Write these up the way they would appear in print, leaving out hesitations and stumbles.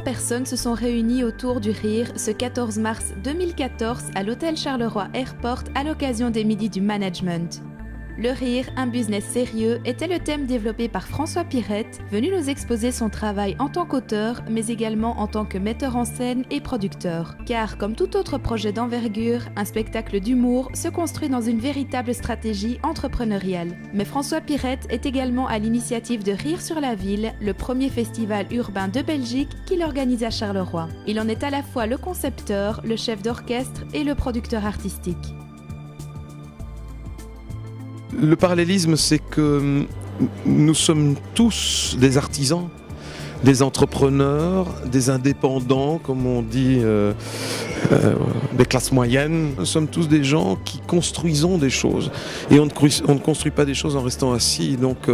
personnes se sont réunies autour du rire ce 14 mars 2014 à l'hôtel Charleroi Airport à l'occasion des Midis du Management. Le rire, un business sérieux, était le thème développé par François Pirette, venu nous exposer son travail en tant qu'auteur, mais également en tant que metteur en scène et producteur. Car, comme tout autre projet d'envergure, un spectacle d'humour se construit dans une véritable stratégie entrepreneuriale. Mais François Pirette est également à l'initiative de Rire sur la Ville, le premier festival urbain de Belgique qu'il organise à Charleroi. Il en est à la fois le concepteur, le chef d'orchestre et le producteur artistique. Le parallélisme, c'est que nous sommes tous des artisans, des entrepreneurs, des indépendants, comme on dit, des classes moyennes. Nous sommes tous des gens qui construisons des choses. Et on ne construit pas des choses en restant assis. Donc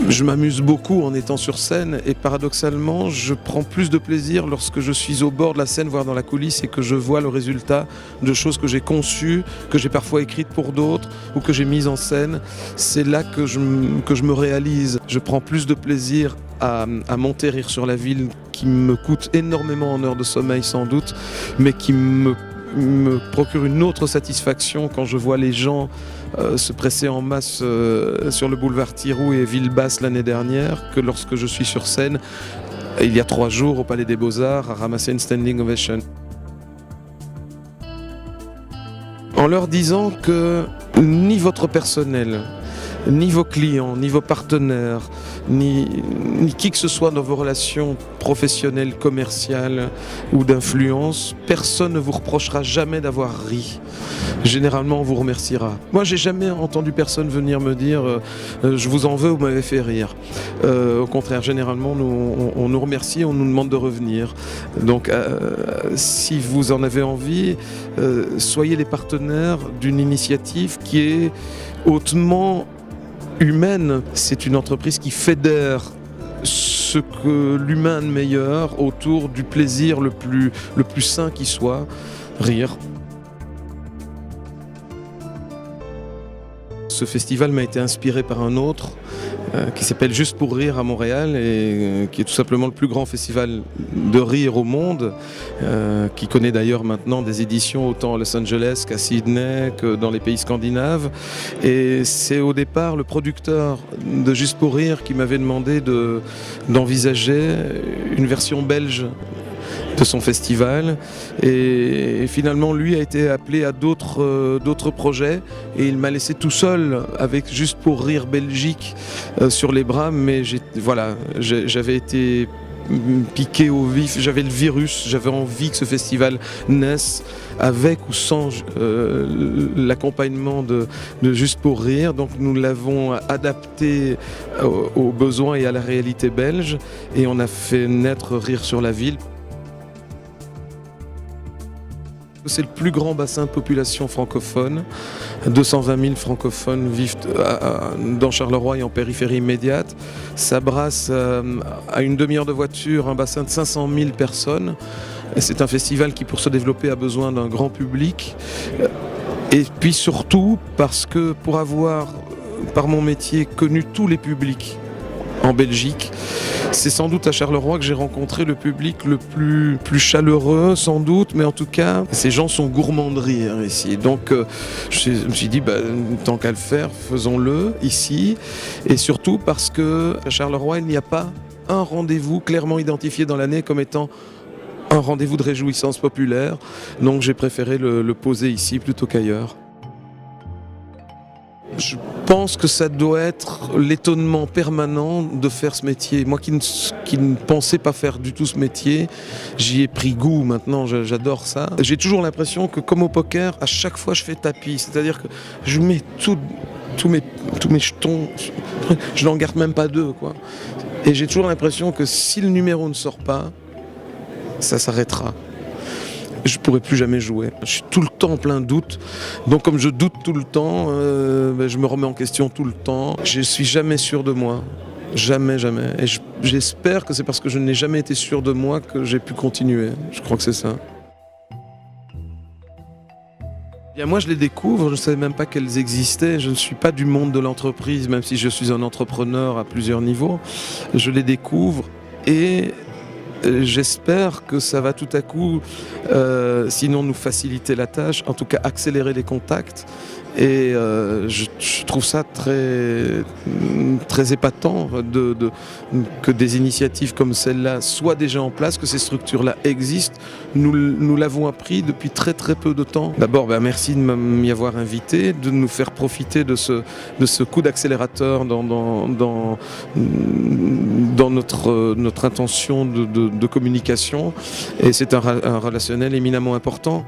je m'amuse beaucoup en étant sur scène et paradoxalement, je prends plus de plaisir lorsque je suis au bord de la scène, voire dans la coulisse, et que je vois le résultat de choses que j'ai conçues, que j'ai parfois écrites pour d'autres ou que j'ai mises en scène. C'est là que je me réalise. Je prends plus de plaisir à monter Rire sur la Ville, qui me coûte énormément en heures de sommeil sans doute, mais qui me procure une autre satisfaction quand je vois les gens se presser en masse sur le boulevard Thirou et Villebasse l'année dernière, que lorsque je suis sur scène, il y a 3 jours au Palais des Beaux-Arts, à ramasser une standing ovation. En leur disant que ni votre personnel, ni vos clients, ni vos partenaires, ni qui que ce soit dans vos relations professionnelles, commerciales ou d'influence, personne ne vous reprochera jamais d'avoir ri. Généralement, on vous remerciera. Moi, j'ai jamais entendu personne venir me dire je vous en veux, vous m'avez fait rire. Au contraire, généralement, on nous remercie, on nous demande de revenir. Donc, si vous en avez envie, soyez les partenaires d'une initiative qui est hautement humaine. C'est une entreprise qui fédère ce que l'humain a de meilleur autour du plaisir le plus sain qui soit, rire. Ce festival m'a été inspiré par un autre qui s'appelle Juste pour rire à Montréal et qui est tout simplement le plus grand festival de rire au monde, qui connaît d'ailleurs maintenant des éditions autant à Los Angeles qu'à Sydney, que dans les pays scandinaves. Et c'est au départ le producteur de Juste pour rire qui m'avait demandé d'envisager une version belge de son festival, et finalement lui a été appelé à d'autres projets et il m'a laissé tout seul avec Juste pour rire Belgique sur les bras, mais j'avais été piqué au vif, j'avais le virus, j'avais envie que ce festival naisse avec ou sans l'accompagnement de Juste pour rire. Donc nous l'avons adapté aux besoins et à la réalité belge et on a fait naître Rire sur la Ville. C'est le plus grand bassin de population francophone. 220 000 francophones vivent dans Charleroi et en périphérie immédiate. Ça brasse à une demi-heure de voiture un bassin de 500 000 personnes. Et c'est un festival qui, pour se développer, a besoin d'un grand public. Et puis surtout parce que pour avoir, par mon métier, connu tous les publics en Belgique, c'est sans doute à Charleroi que j'ai rencontré le public le plus chaleureux, sans doute, mais en tout cas, ces gens sont gourmands de rire ici. Donc, je me suis dit, tant qu'à le faire, faisons-le ici. Et surtout parce qu'à Charleroi, il n'y a pas un rendez-vous clairement identifié dans l'année comme étant un rendez-vous de réjouissance populaire. Donc, j'ai préféré le poser ici plutôt qu'ailleurs. Je pense que ça doit être l'étonnement permanent de faire ce métier. Moi qui ne pensais pas faire du tout ce métier, j'y ai pris goût maintenant, j'adore ça. J'ai toujours l'impression que comme au poker, à chaque fois je fais tapis. C'est-à-dire que je mets tous mes jetons, je n'en garde même pas 2, quoi. Et j'ai toujours l'impression que si le numéro ne sort pas, ça s'arrêtera. Je ne pourrai plus jamais jouer. Je suis tout le temps en plein doute. Donc comme je doute tout le temps, je me remets en question tout le temps. Je ne suis jamais sûr de moi. Jamais, jamais. Et j'espère que c'est parce que je n'ai jamais été sûr de moi que j'ai pu continuer. Je crois que c'est ça. Bien, moi, je les découvre. Je ne savais même pas qu'elles existaient. Je ne suis pas du monde de l'entreprise, même si je suis un entrepreneur à plusieurs niveaux. Je les découvre et j'espère que ça va tout à coup, sinon nous faciliter la tâche, en tout cas accélérer les contacts. Et je trouve ça très épatant que des initiatives comme celle-là soient déjà en place, que ces structures-là existent. Nous l'avons appris depuis très peu de temps. D'abord, merci de m'y avoir invité, de nous faire profiter de ce coup d'accélérateur dans notre intention de communication. Et c'est un relationnel éminemment important.